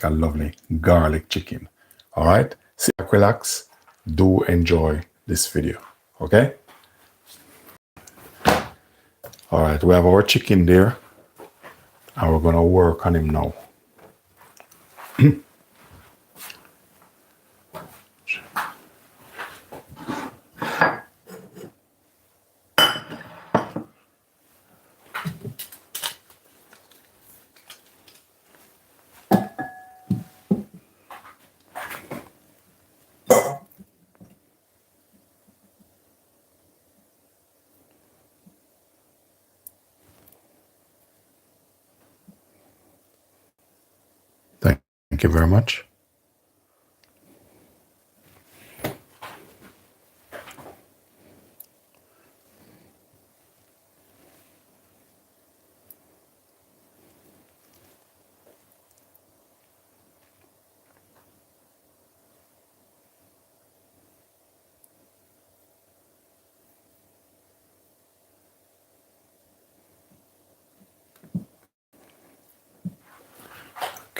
a lovely garlic chicken. All right, sit back, relax, do enjoy this video. Okay. All right, we have our chicken there, and we're gonna work on him now. Thank you very much.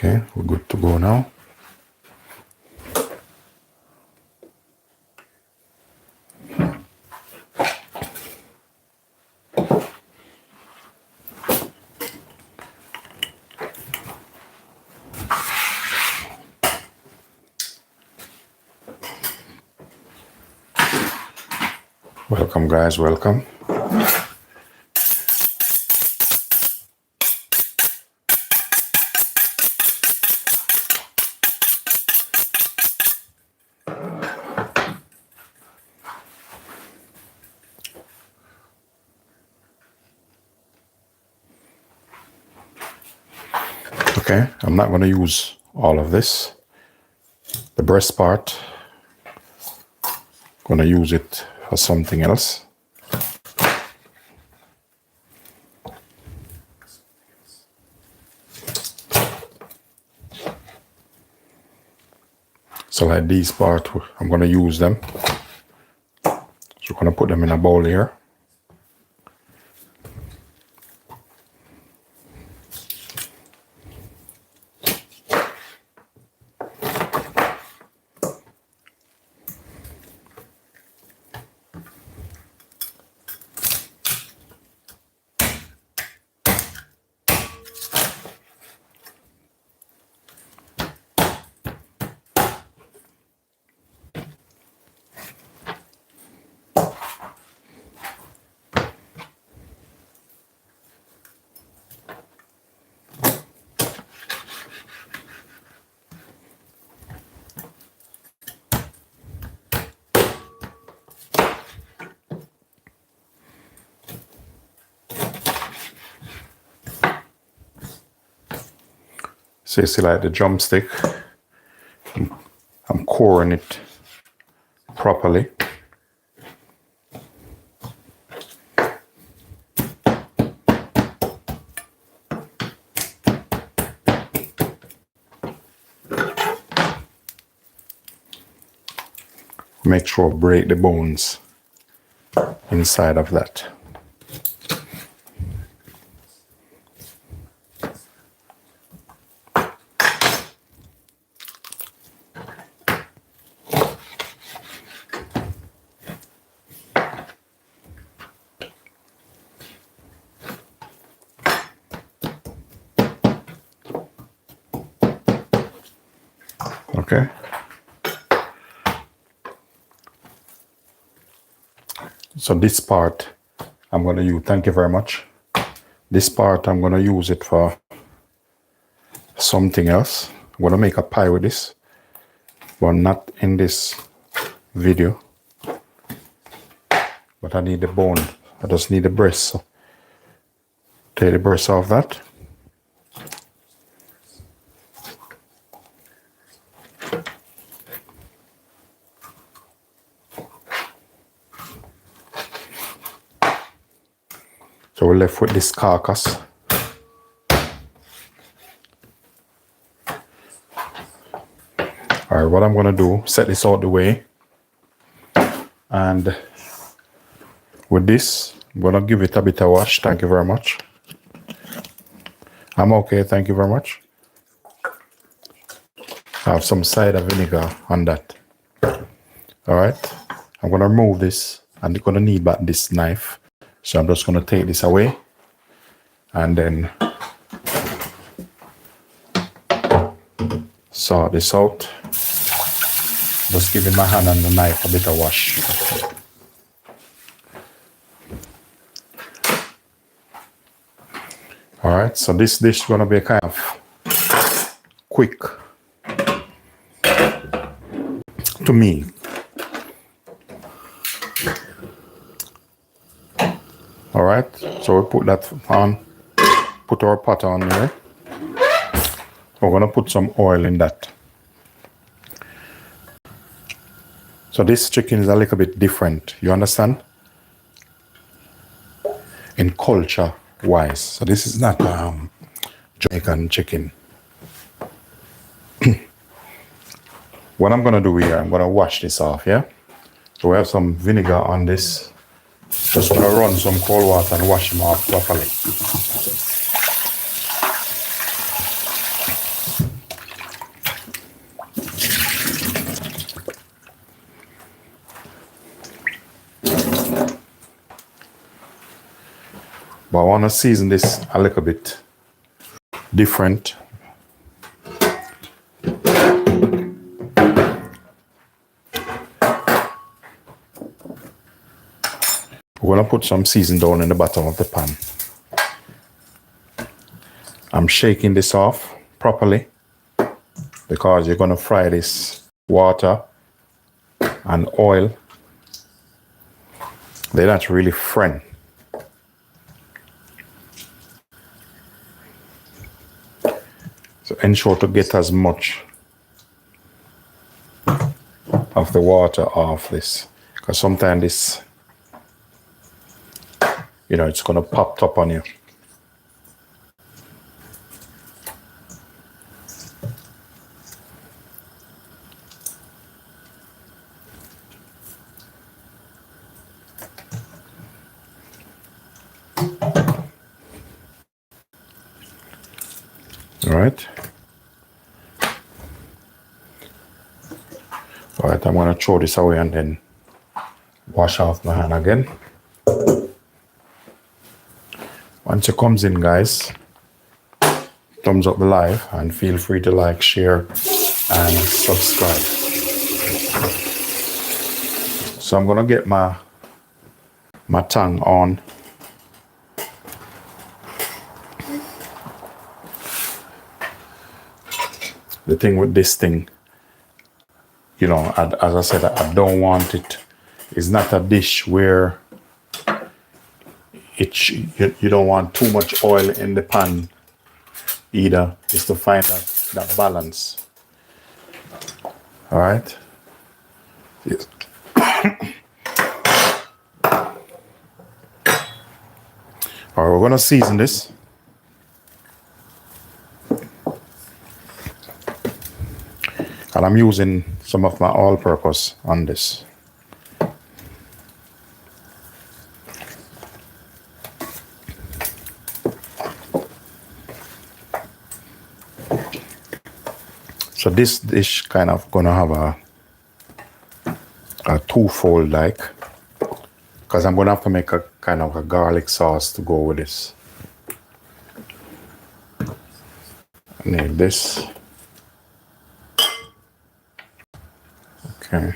Okay, we're good to go now. Welcome, guys, welcome. Okay, I'm not going to use all of this. The breast part, going to use it for something else. So like these parts, I'm going to use them. So I'm going to put them in a bowl here. So you see like the drumstick, I'm coring it properly. Make sure break the bones inside of that. Okay. So this part I'm going to use, thank you very much. This part I'm going to use it for something else. I'm going to make a pie with this, but not in this video. But I need the bone. I just need the breast. So take the breast off that. So we're left with this carcass. All right, what I'm gonna do, set this out the way. And with this, I'm gonna give it a bit of wash. Thank you very much. I'm okay, thank you very much. I have some cider vinegar on that. All right. I'm going to remove this. I'm going to need back this knife. So I'm just going to take this away. And then sort this out. Just giving my hand and the knife a bit of wash. All right, so this dish is going to be kind of quick to me. All right, so we put that on, put our pot on here. We're going to put some oil in that. So this chicken is a little bit different, you understand? In culture wise. So this is not Jamaican chicken. What I'm gonna do here, I'm gonna wash this off, yeah? So we have some vinegar on this. Just gonna run some cold water and wash them off properly. But I want to season this a little bit different. We're going to put some season down in the bottom of the pan. I'm shaking this off properly because you're going to fry this water and oil. They're not really friend. So ensure to get as much of the water off this, because sometimes this, you know, it's going to pop up on you. All right. All right, I'm going to throw this away and then wash off my hand again. Once it comes in, guys, thumbs up the live and feel free to like, share, and subscribe. So I'm going to get my tongue on. The thing with this thing, you know, as I said, I don't want it. It's not a dish where you don't want too much oil in the pan either. It's to find that balance. All right. Yes. All right, we're gonna season this. And I'm using some of my all-purpose on this. So this dish kind of gonna have a twofold like, because I'm gonna have to make a kind of a garlic sauce to go with this. I need this. Okay.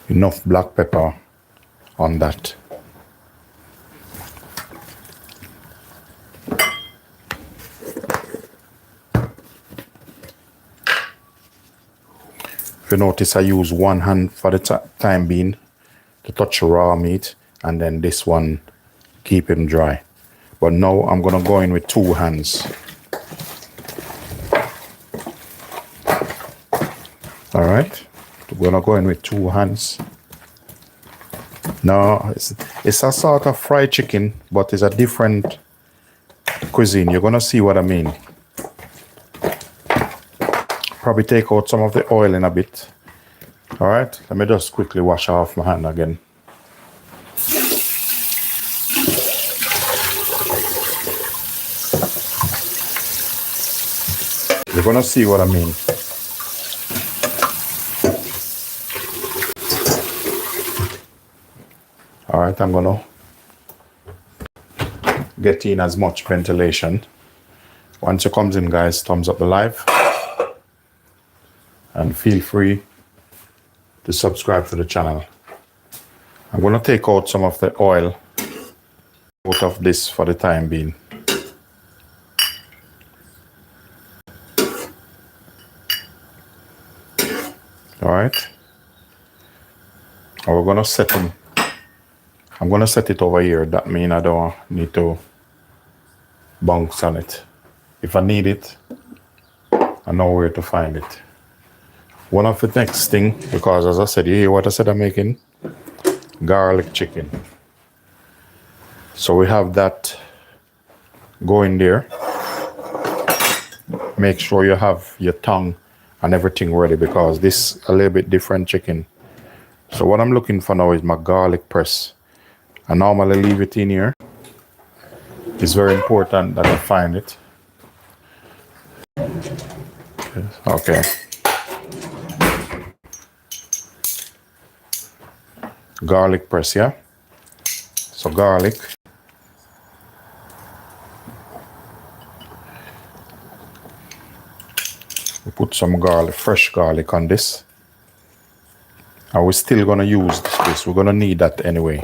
Enough black pepper on that. If you notice, I use one hand for the time being to touch raw meat, and then this one keep him dry. But now I'm gonna go in with two hands. All right, we're gonna go in with two hands. Now it's a sort of fried chicken, but it's a different cuisine. You're gonna see what I mean. Probably take out some of the oil in a bit. All right, let me just quickly wash off my hand again. gonna see what I mean. All right, I'm gonna get in as much ventilation. Once it comes in, guys, thumbs up the live. And feel free to subscribe to the channel. I'm gonna take out some of the oil out of this for the time being. All right. And we're gonna set them. I'm gonna set it over here. That means I don't need to bounce on it. If I need it, I know where to find it. One of the next thing, because as I said, you hear what I said I'm making? Garlic chicken. So we have that going there. Make sure you have your tongue and everything ready because this is a little bit different chicken. So what I'm looking for now is my garlic press. I normally leave it in here. It's very important that I find it. Okay. Garlic press, yeah? So garlic. We put some garlic, fresh garlic on this. And we're still gonna use this. We're gonna need that anyway.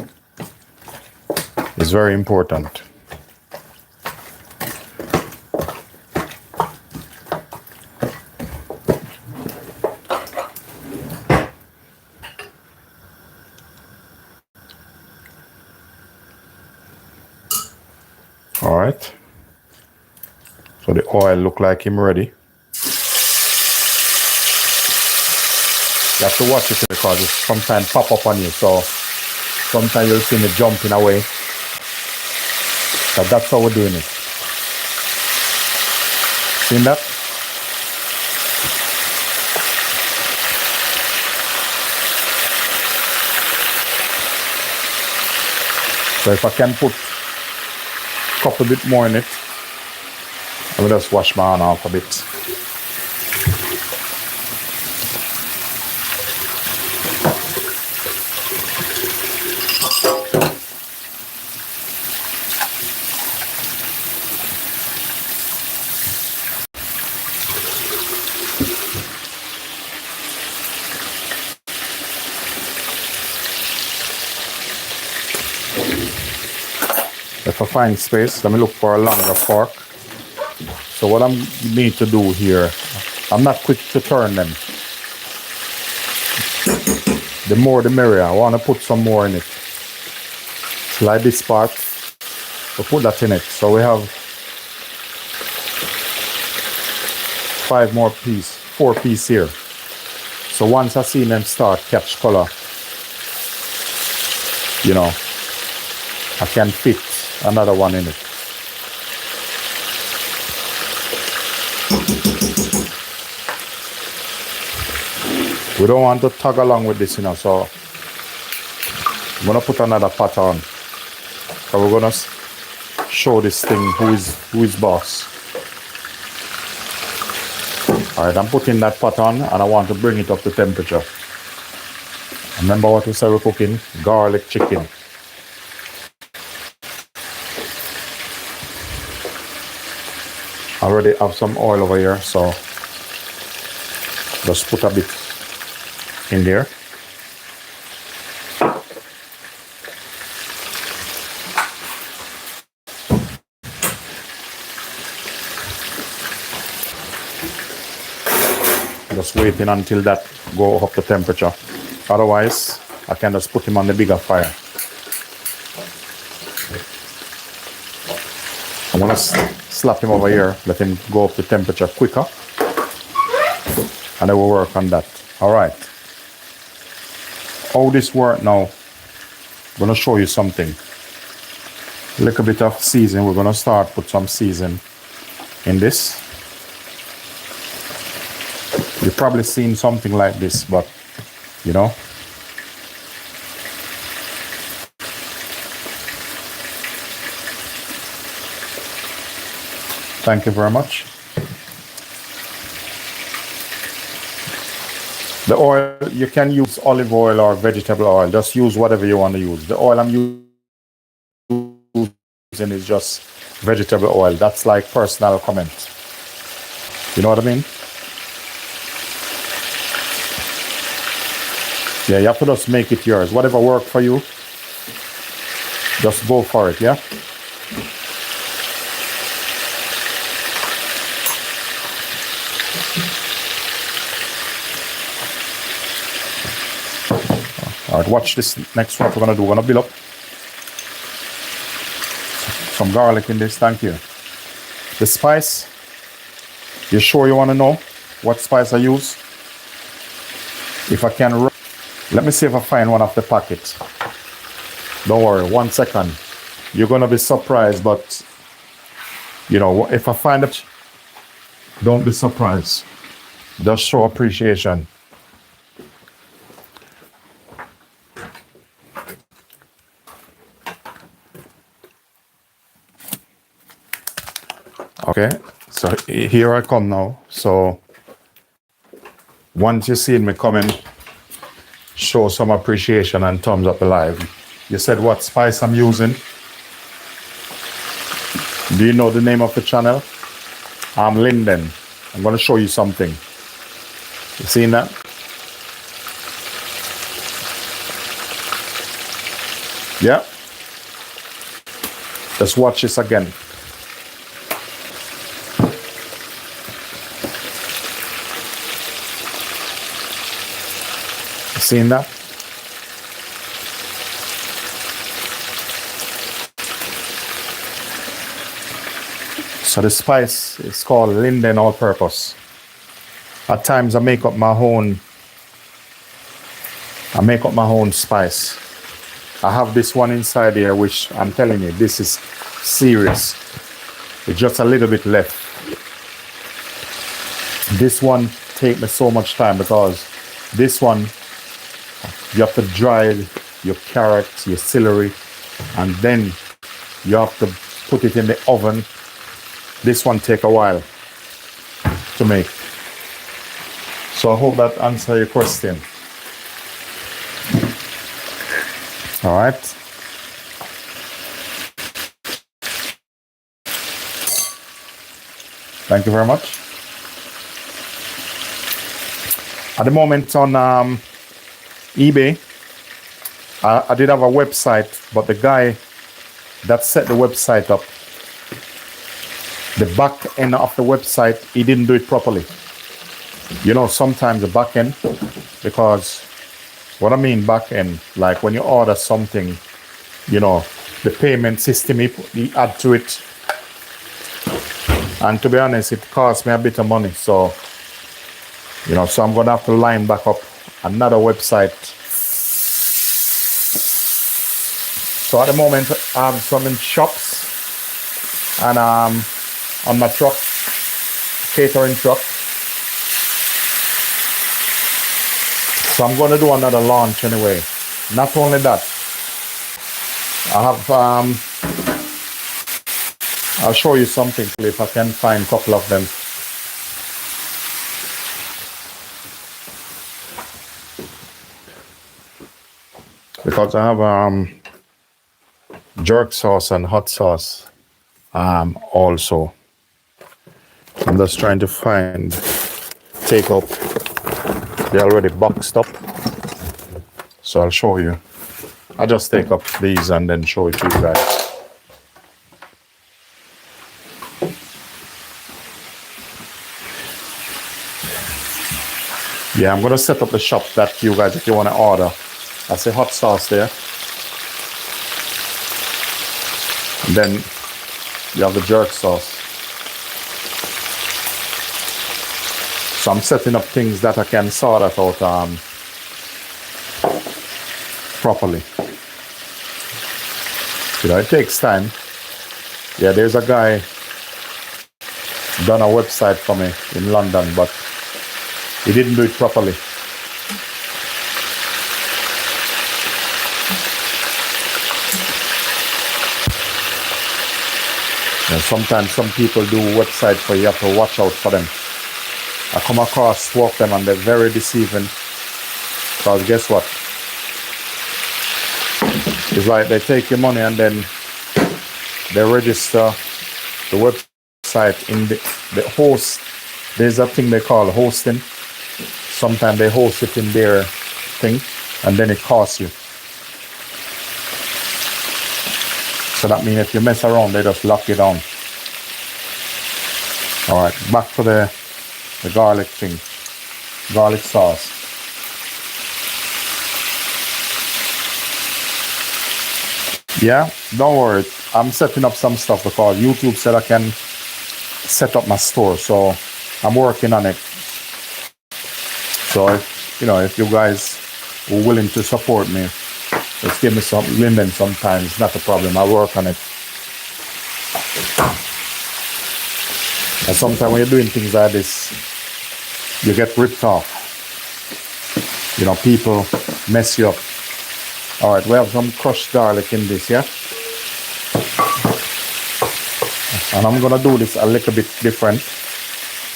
It's very important. All right. So the oil look like him ready. You have to watch it because it sometimes pop up on you. So sometimes you'll see it jumping away. But that's how we're doing it. Seen that? So if I can put a couple bit more in it, I will just wash my hand off a bit. If I find space, let me look for a longer fork. So what I need to do here, I'm not quick to turn them. The more the merrier. I want to put some more in it. Like this part, we put that in it. So we have 4 pieces here. So once I see them start catch color, you know, I can fit another one in it. We don't want to tag along with this, you know, so I'm gonna put another pot on. So we're gonna show this thing who is boss. All right, I'm putting that pot on and I want to bring it up to temperature. Remember what we said we're cooking? Garlic chicken. I already have some oil over here, so just put a bit in there. Just waiting until that go up to temperature. Otherwise, I can just put him on the bigger fire. I'm gonna slap him over here, let him go up to temperature quicker, and then we'll work on that. All right. How this work now, I'm gonna show you something. A little bit of seasoning. We're gonna start put some seasoning in this. You've probably seen something like this, but you know. Thank you very much. The oil, you can use olive oil or vegetable oil. Just use whatever you want to use. The oil I'm using is just vegetable oil. That's like personal comment. You know what I mean? Yeah, you have to just make it yours. Whatever works for you, just go for it, yeah? All right, watch this next one. We're gonna do. We're gonna build up some garlic in this. Thank you. The spice. You sure you want to know what spice I use? If I can, let me see if I find one off the packet. Don't worry. 1 second. You're gonna be surprised, but you know if I find it, don't be surprised. Just show appreciation. Okay, so here I come now. So once you see me coming, show some appreciation and thumbs up live. You said what spice I'm using? Do you know the name of the channel? I'm Linden. I'm going to show you something. You seen that? Yeah. Just watch this again. Seen that? So the spice is called Linden all purpose. At times I make up my own spice. I have this one inside here which I'm telling you, this is serious. It's just a little bit left. This one take me so much time because this one you have to dry your carrots, your celery, and then you have to put it in the oven. This one take a while to make. So I hope that answers your question. All right. Thank you very much. At the moment on eBay, I did have a website, but the guy that set the website up, the back end of the website, he didn't do it properly. You know, sometimes the back end, because what I mean back end, like when you order something, you know, the payment system he add to it. And to be honest, it cost me a bit of money. So, you know, so I'm gonna have to line back up another website. So at the moment I have some in shops and on my truck, catering truck. So I'm gonna do another launch anyway. Not only that, I have I'll show you something if I can find a couple of them. Because I have jerk sauce and hot sauce also. I'm just trying to take up. They're already boxed up. So I'll show you. I'll just take up these and then show it to you guys. Yeah, I'm gonna set up the shop that you guys, if you want to order. That's a hot sauce there. And then you have the jerk sauce. So I'm setting up things that I can sort that out properly. You know, it takes time. Yeah, there's a guy done a website for me in London, but he didn't do it properly. And sometimes some people do websites for you have to watch out for them. I come across two of them and they're very deceiving. Because guess what? It's like they take your money and then they register the website in the host. There's a thing they call hosting. Sometimes they host it in their thing and then it costs you. So that means if you mess around, they just lock you down. All right, back to the garlic thing, garlic sauce. Yeah, don't worry. I'm setting up some stuff because YouTube said I can set up my store, so I'm working on it. So if you guys are willing to support me, just give me some Linden sometimes. Not a problem. I work on it. And sometimes when you're doing things like this, you get ripped off. People mess you up. All right, we have some crushed garlic in this, yeah? And I'm gonna do this a little bit different.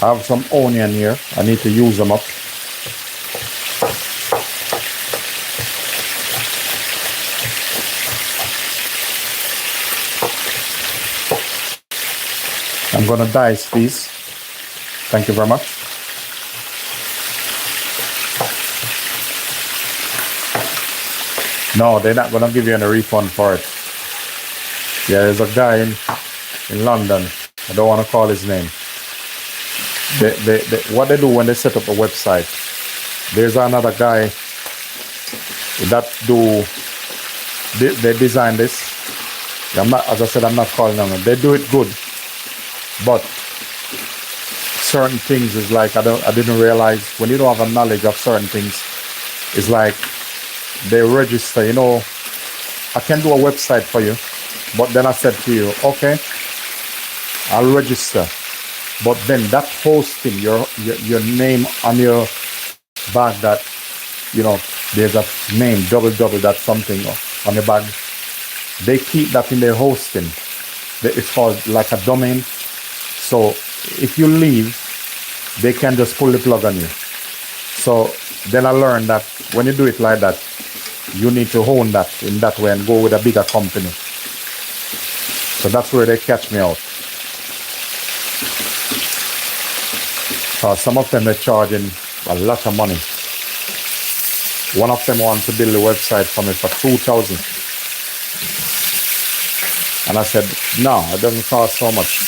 I have some onion here. I need to use them up. I'm gonna dice these. Thank you very much. No, they're not gonna give you any refund for it. Yeah, there's a guy in London. I don't want to call his name. What they do when they set up a website, there's another guy that they design this. As I said, I'm not calling them. They do it good, but certain things is like I didn't realize when you don't have a knowledge of certain things. It's like they register. I can do a website for you, but then I said to you, okay, I'll register, but then that hosting your name on your bag, that there's a name double that something on your bag. They keep that in their hosting. It's called like a domain. So if you leave, they can just pull the plug on you. So then I learned that when you do it like that, you need to own that in that way and go with a bigger company. So that's where they catch me out. Some of them are charging a lot of money. One of them wants to build a website for me for $2,000. And I said, no, it doesn't cost so much.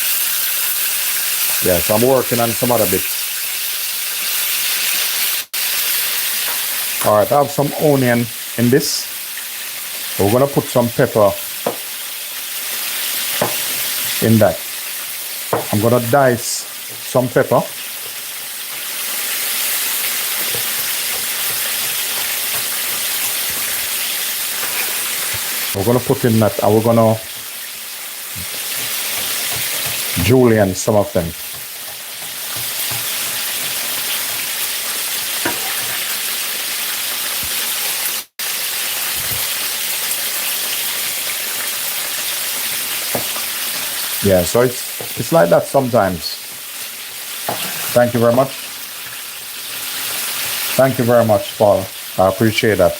Yeah, so I'm working on some other bits. All right, I have some onion in this. We're gonna put some pepper in that. I'm gonna dice some pepper. We're gonna put in that, and we're gonna julienne some of them. Yeah, so it's like that sometimes. Thank you very much. Thank you very much, Paul. I appreciate that.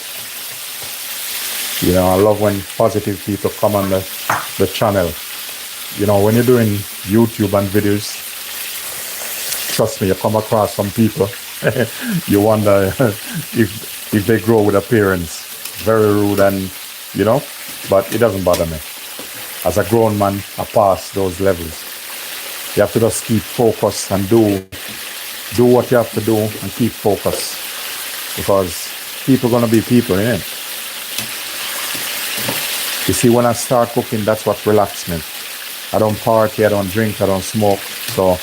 I love when positive people come on the channel. When you're doing YouTube and videos, trust me, you come across some people, you wonder if they grow with appearance. Very rude and, but it doesn't bother me. As a grown man, I pass those levels. You have to just keep focused and do what you have to do and keep focused. Because people are going to be people, innit? You see, when I start cooking, that's what relaxes me. I don't party, I don't drink, I don't smoke. So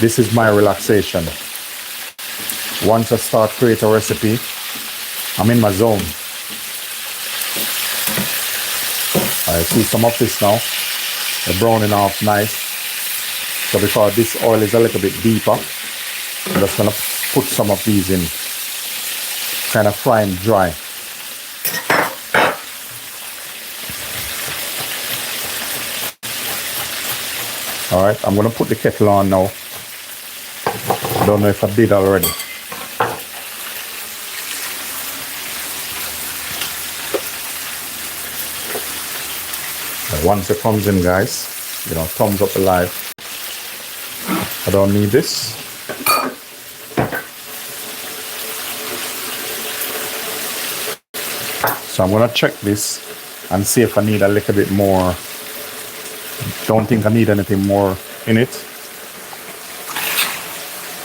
this is my relaxation. Once I start create a recipe, I'm in my zone. I see some of this now. They're browning off nice. So because this oil is a little bit deeper, I'm just gonna put some of these in. Kind of fry them dry. All right, I'm gonna put the kettle on now. I don't know if I did already. And once it comes in, guys, you know, thumbs up the live. I don't need this. So I'm gonna check this and see if I need a little bit more. Don't think I need anything more in it.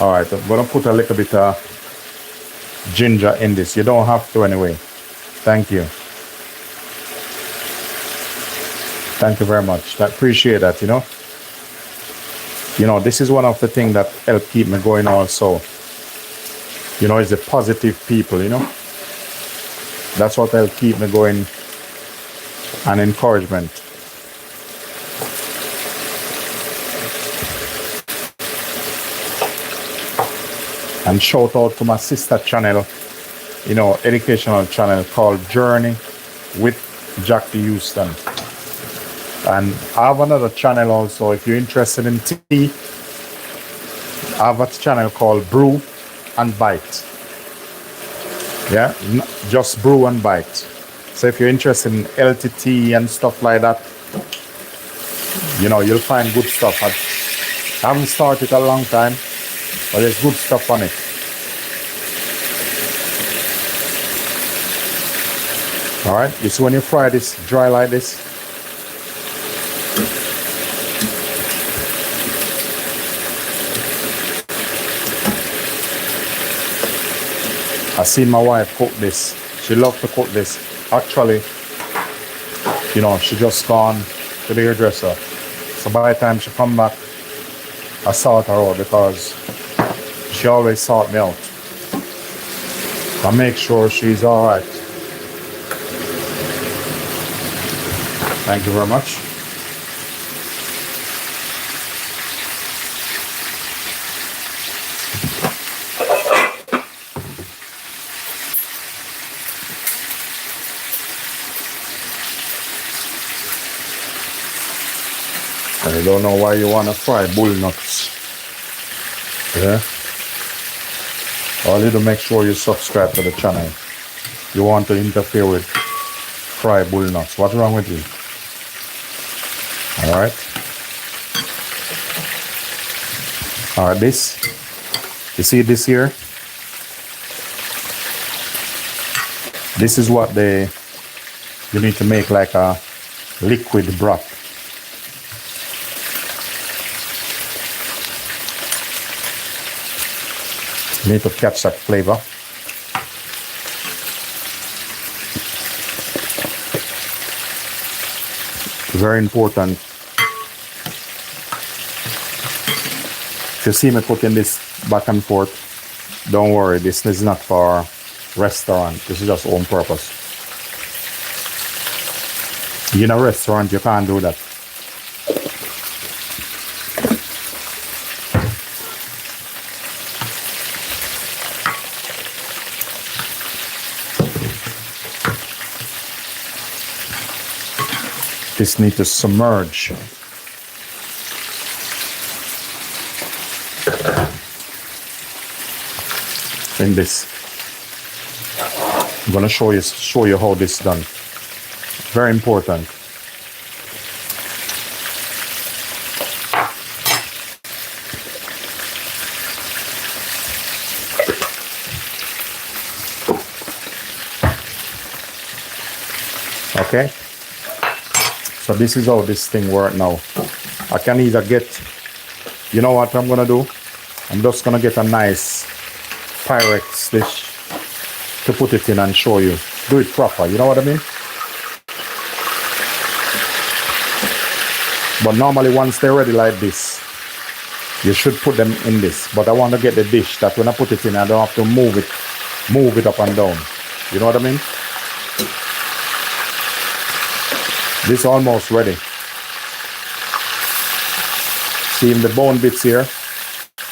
All right, I'm gonna put a little bit of ginger in this. You don't have to anyway. Thank you. Thank you very much. I appreciate that, you know. You know, this is one of the things that help keep me going also. You know, is the positive people, you know. That's what help keep me going, and encouragement. And shout out to my sister channel, you know, educational channel called Journey with Jackie Houston. And I have another channel also. If you're interested in tea, I have a channel called Brew and Bite. Yeah, just brew and bite. So if you're interested in healthy tea and stuff like that, you know, you'll find good stuff. I haven't started a long time, but there's good stuff on it. All right, you see when you fry this dry like this, I seen my wife cook this. She loves to cook this. Actually, you know, she just gone to the hairdresser. So by the time she come back, I sort her out because she always sort me out. I make sure she's all right. Thank you very much. I don't know why you want to fry bull nuts. Yeah? All you do, make sure you subscribe to the channel. You want to interfere with fry bull nuts. What's wrong with you? Alright. Alright, this. You see this here? This is what you need to make like a liquid broth. You need to catch that flavor. Very important. If you see me cooking this back and forth, don't worry, this is not for restaurant. This is just on purpose. In a restaurant, you can't do that. This needs to submerge. In this. I'm gonna show you how this is done. Very important. Okay. So this is how this thing works now. I can either get, you know what I'm gonna do? I'm just gonna get a nice Pyrex dish to put it in and show you. Do it proper, you know what I mean? But normally once they're ready like this, you should put them in this. But I want to get the dish that when I put it in, I don't have to move it up and down. You know what I mean? This is almost ready. See in the bone bits here?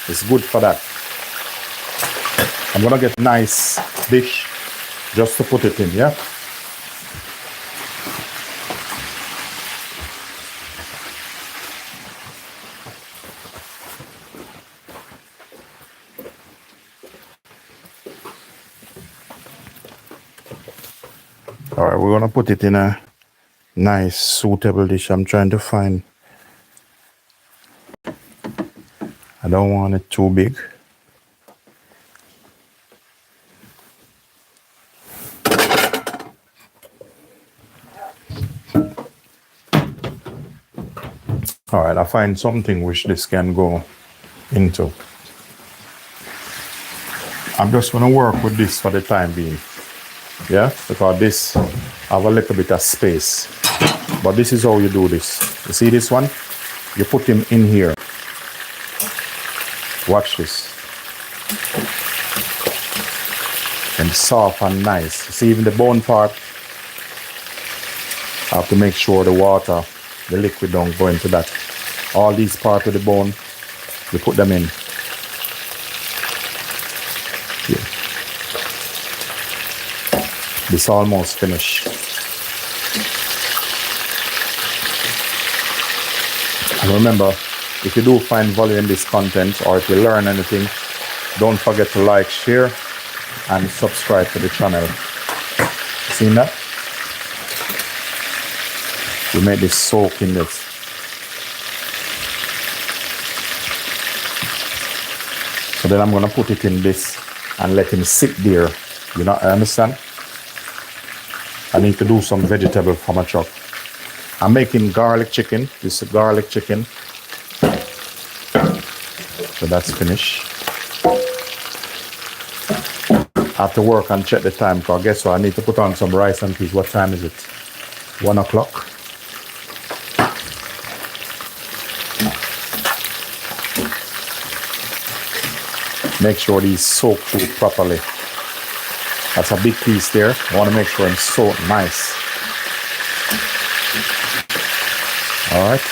It's good for that. I'm gonna get a nice dish just to put it in, yeah? All right, we're gonna put it in a nice suitable dish I'm trying to find. I don't want it too big. All right, I find something which this can go into. I'm just gonna work with this for the time being. Yeah, because this have a little bit of space. But this is how you do this. You see this one? You put him in here. Watch this. And soft and nice. You see even the bone part, I have to make sure the water, the liquid don't go into that. All these parts of the bone, you put them in. Yeah. This almost finished. And remember, if you do find value in this content or if you learn anything, don't forget to like, share, and subscribe to the channel. Seen that? We made this soak in this. So then I'm going to put it in this and let him sit there. You know, I understand? I need to do some vegetable for my truck. I'm making garlic chicken. This is garlic chicken. So that's finished. I have to work and check the time because guess what? I need to put on some rice and peas. What time is it? 1 o'clock. Make sure these soak through properly. That's a big piece there. I want to make sure it's soaked nice. All right.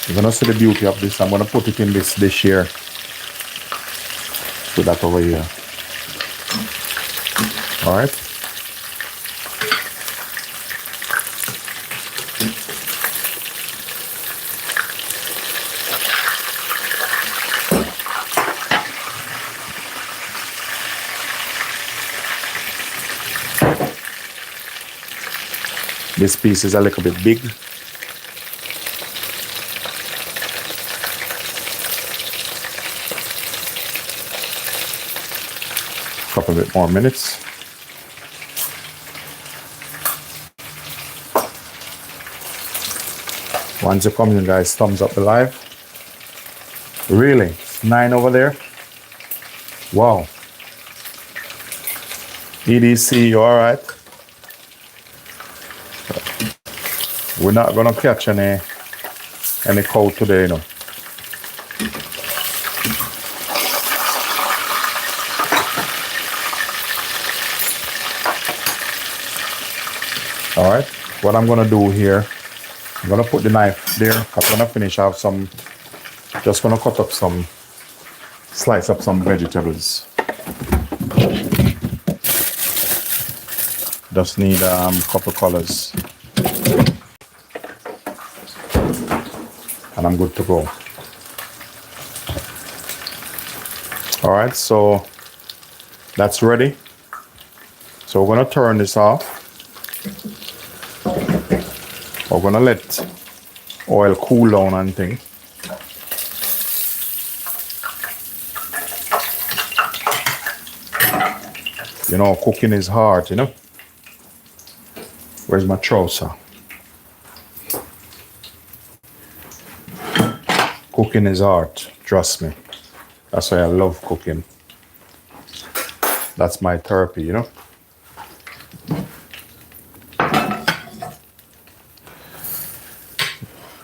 You're going to see the beauty of this. I'm going to put it in this dish here. Put that over here. All right. This piece is a little bit big. Couple bit more minutes. Once you come in, guys, thumbs up the live. Really? It's 9 over there? Wow. EDC, you all right? We're not gonna catch any cold today, you know. All right, what I'm gonna do here, I'm gonna put the knife there because when I finish, I have some, just gonna cut up some, slice up some vegetables. Just need a couple colors. And I'm good to go. All right, so that's ready. So we're gonna turn this off. We're gonna let oil cool down and thing. You know, cooking is hard, you know. Where's my trouser? Cooking is art, trust me. That's why I love cooking. That's my therapy, you know.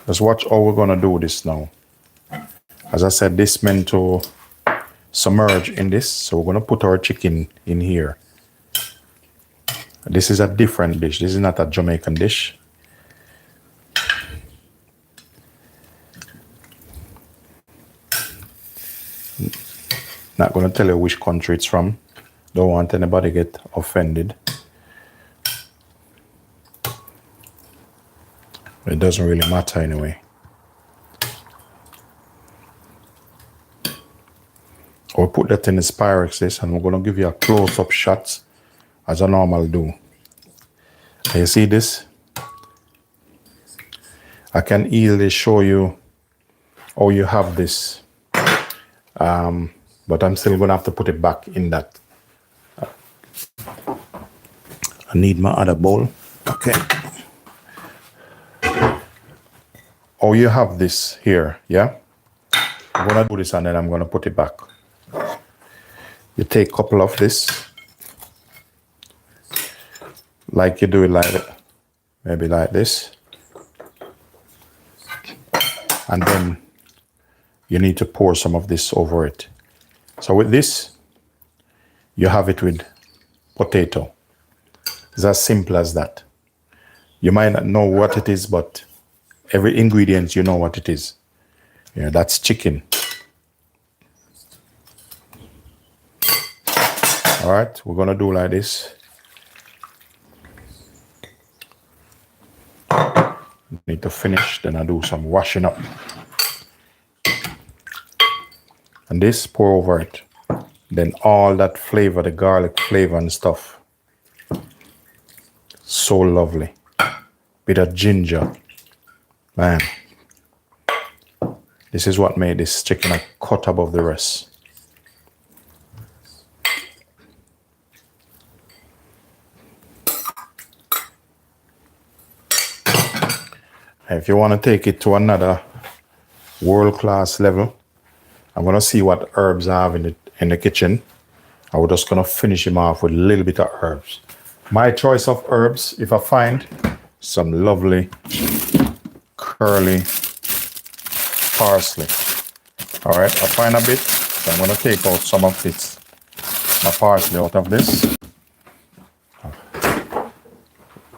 Just watch how we're gonna do this now. As I said, this meant to submerge in this, so we're gonna put our chicken in here. This is a different dish. This is not a Jamaican dish. Not gonna tell you which country it's from. Don't want anybody get offended. It doesn't really matter anyway. I'll put that in the Pyrex and we're going to give you a close-up shot as I normally do. You see this? I can easily show you how you have this, but I'm still going to have to put it back in that. I need my other bowl. Okay. Oh, you have this here, yeah? I'm going to do this and then I'm going to put it back. You take a couple of this, like you do it like that, maybe like this. And then you need to pour some of this over it. So with this, you have it with potato. It's as simple as that. You might not know what it is, but every ingredient, you know what it is. Yeah, that's chicken. All right, we're gonna do like this. Need to finish, then I do some washing up. And this, pour over it. Then all that flavor, the garlic flavor and stuff. So lovely. Bit of ginger. Man. This is what made this chicken a cut above the rest. If you want to take it to another world-class level, I'm going to see what herbs I have in the kitchen. I'm just going to finish him off with a little bit of herbs. My choice of herbs, if I find some lovely curly parsley. All right, I find a bit, so I'm going to take out some of this, my parsley out of this.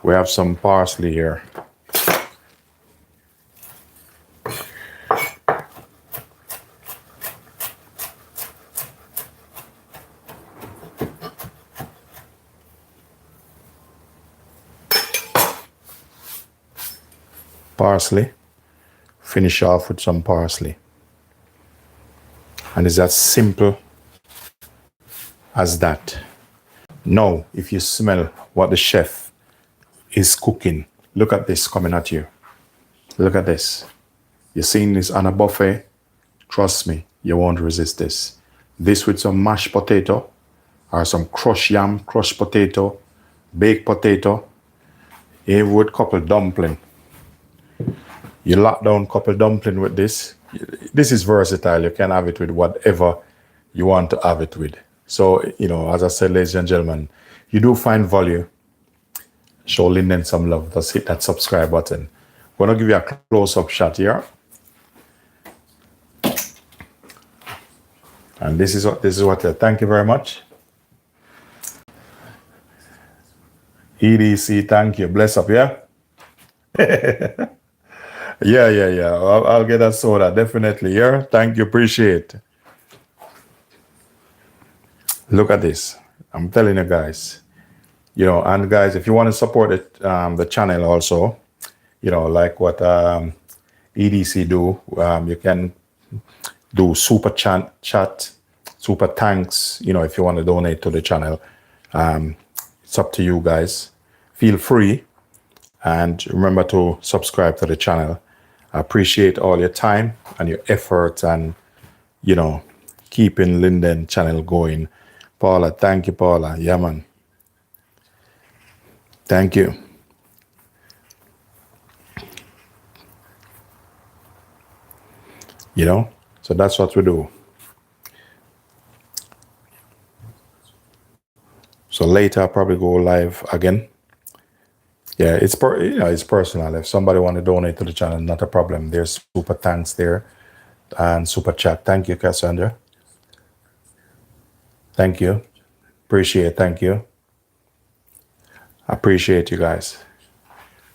We have some parsley here. Parsley, finish off with some parsley. And it's as simple as that. Now, if you smell what the chef is cooking, look at this coming at you. Look at this. You're seeing this on a buffet, trust me, you won't resist this. This with some mashed potato, or some crushed yam, crushed potato, baked potato, even with couple dumpling. You lock down couple dumpling with this. This is versatile. You can have it with whatever you want to have it with. So, you know, as I said, ladies and gentlemen, you do find value. Show Linden some love. Just hit that subscribe button. I'm going to give you a close-up shot here. And this is what. Thank you very much. EDC, thank you. Bless up, yeah? Yeah. I'll get a soda, definitely. Yeah, thank you, appreciate. Look at this. I'm telling you guys. You know, and guys, if you want to support it, the channel also, you know, like what EDC do, you can do super chat, super thanks. You know, if you want to donate to the channel, it's up to you guys. Feel free, and remember to subscribe to the channel. I appreciate all your time and your effort and, you know, keeping Linden channel going. Paula, thank you, Paula. Yeah, man. Thank you. You know, so that's what we do. So later I'll probably go live again. Yeah, it's personal. If somebody want to donate to the channel, not a problem. There's super thanks there and super chat. Thank you, Cassandra. Thank you. Appreciate. Thank you. Appreciate you guys.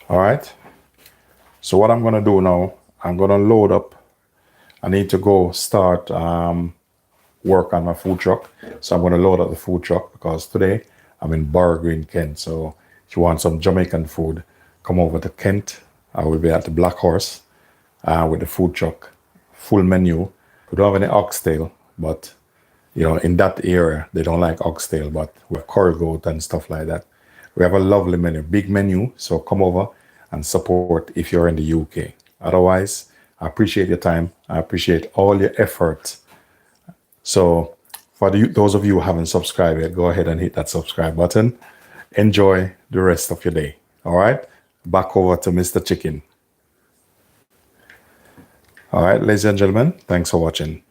All right. So what I'm gonna do now, I'm gonna load up. I need to go start work on my food truck. So I'm gonna load up the food truck because today I'm in Borough Green, Kent. So if you want some Jamaican food, come over to Kent. I will be at the Black Horse with the food truck. Full menu. We don't have any oxtail, but in that area, they don't like oxtail, but we have curry goat and stuff like that. We have a lovely menu, big menu. So come over and support if you're in the UK. Otherwise, I appreciate your time. I appreciate all your effort. So for those of you who haven't subscribed yet, go ahead and hit that subscribe button. Enjoy the rest of your day. All right. Back over to Mr. Chicken. All right, ladies and gentlemen, thanks for watching.